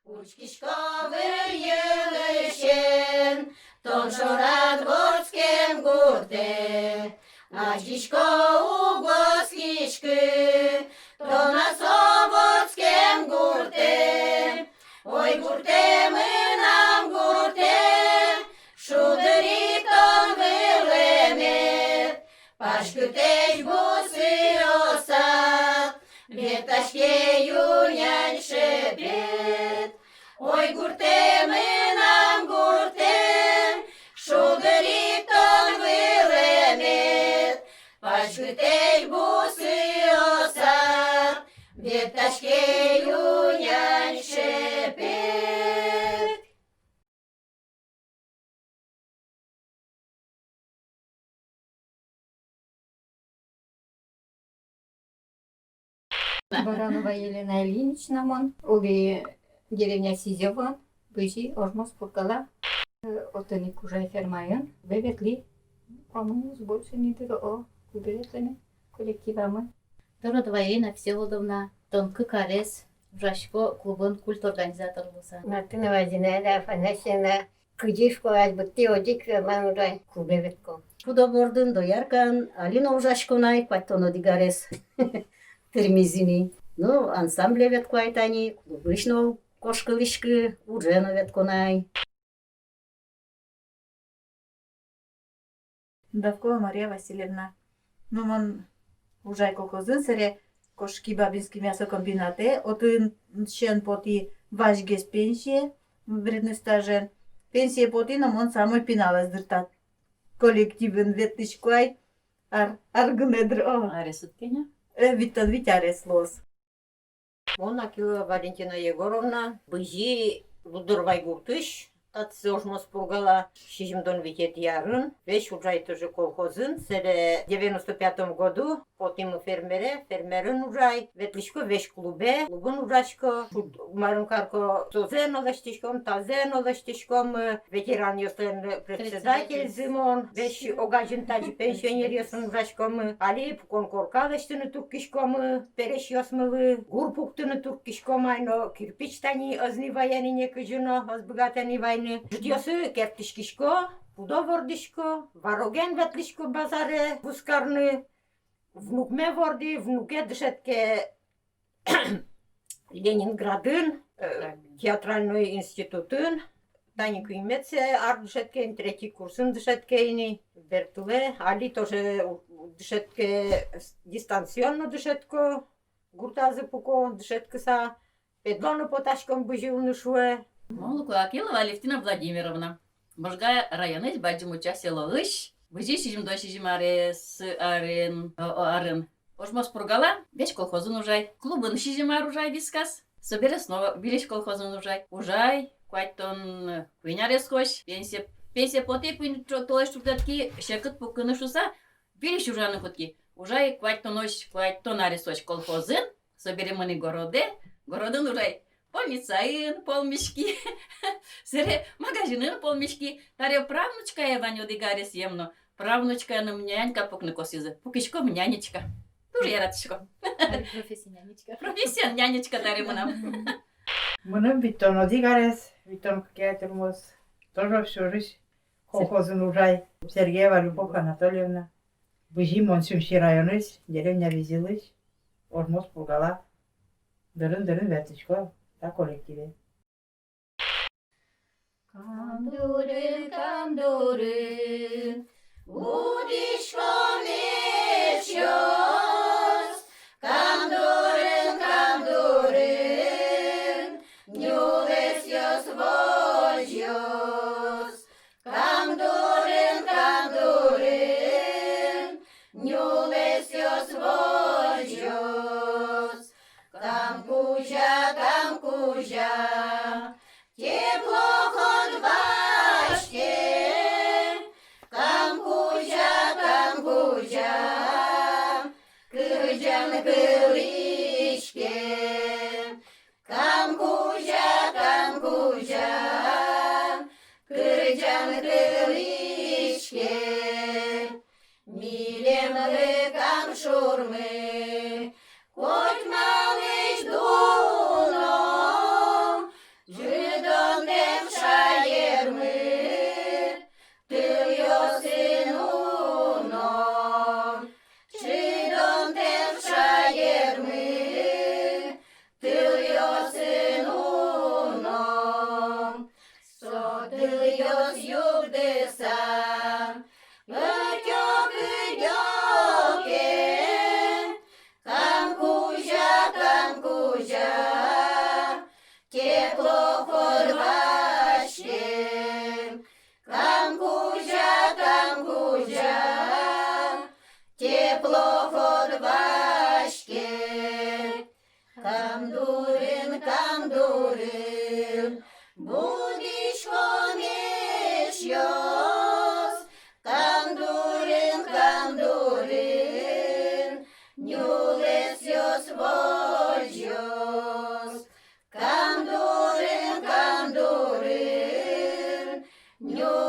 Учкішковий єлищен, тон шорат горським гурте, а чішко у госкішки, то на собоцьким гурте. Ой, гурте, ми нам гурте, шудері тон вилемет, пашкютеч буси осад, віташке юнянь шепет. Ой, гурте, ми нам гурте, шудері тон вилемет, пашкютеч буси осад, віташке юнянь шепет. Баранова Елена Ильинична мон, ули деревня Сизеван, быжи, ожмос пуркала, отыны кужай фермайын, бебетли, помню, больше не дыры о, куберетами, коллективамы. Дородова Ирина Всеволодовна, Тонкы Карес, Жашко клубын культ организатор болса. Мартынова Зинаида Афанасьевна, кыдишко азбытты одик ман урай кубеветко. Пудобордун дояркан, Алина ужашконай, паттоно дигарес. Термизини. Ну, ансамбле веткуайтани, клубышно кошкылышкы, уржено ветконай. Давкова Мария Васильевна. Ну, мон ужай колхозын сере кошки бабинский мясокомбинате, отын шен поти важгес пенсия, вредный стажен. Пенсия поти, но мон самой пиналась дыртат. Коллективын ветнышкуай, аргынедр, о. Аресут Кеня? Виттан витярес лос. Монакила Валентина Егоровна, быжи лудырвай гуртыш, татсы ожмос пургала шижимдон витет ярын, веш ужай тоже колхозын, сере 95 году, потим фермерын ужай, ветлишко веш клубын ужашко, марым карко созен олаштишком, тазен олаштишком, ветеран ёстен председатель зимон, веш огажын таджи пенсионер ёсын ужашком, али пукон коркалыштыны туркишком, переш ёсмылы, гурпуктыны туркишком, айно кирпич тани озниваяни некыжыно, озбыгатани вайны, ждёсы кертишкишко, пудовордишко, вароген ветлишко базаре, бускарны, внукме ворди, внуке дышетке Ленинградын, театральный институтын, Тани Куймеце ар дышетке, третий курсын дышетке, Бертуле, али тоже дышетке дистанционно дышетко, гуртазы пуко дышеткеса, педлону поташком быживны шуе. Молоко Акилова Алевтина Владимировна. Можга районы баджимуча село-ыш. Быжи шижимдон шижим арес, арын. Ожмос пургала, беш колхозын ужай. Клубын шижимар ужай вискас. Собере снова билеш колхозын ужай. Ужай, куайтон куинярес хош. Пенсия поте куин толеш чуктатки, шекыт пукыны шуса, билеш ужаны хотки. Ужай, куайтон ош, куайтон арес хош колхозын. Собере мыны городын ужай. Полицайын полмешки, сере магазинын полмешки, таре правнучка Еваню дигарес емно, правнучка нам нянька пукны косизы, пукишко нянечка, дуже яратышко. Профессия нянечка. Профессия нянечка таре мынам. Мыным Виттон Дигарес, Виттон Кетермос, тоже всю жизнь колхозын ужай. Сергеева Любовь Анатольевна, быжи Монсюмши районыс, деревня Визилыш, Ожмос Пургала, дырын вертышко. Да, коллективе. Кандурын, кандурын, удишко мечос, кандурын, кандурын, нюлес ёс вожьос, кандурын, кандурын, нюлес ёс вожьос, камкужа, тепло ход башке, камкужа, кыжан кылышке, камкужа, теплоход вашим, Камкужа, теплоход вашим, Камдурин, будичко мешьёс, Камдурин, нюлесьёс вольжёс, Камдурин, нюлесьёс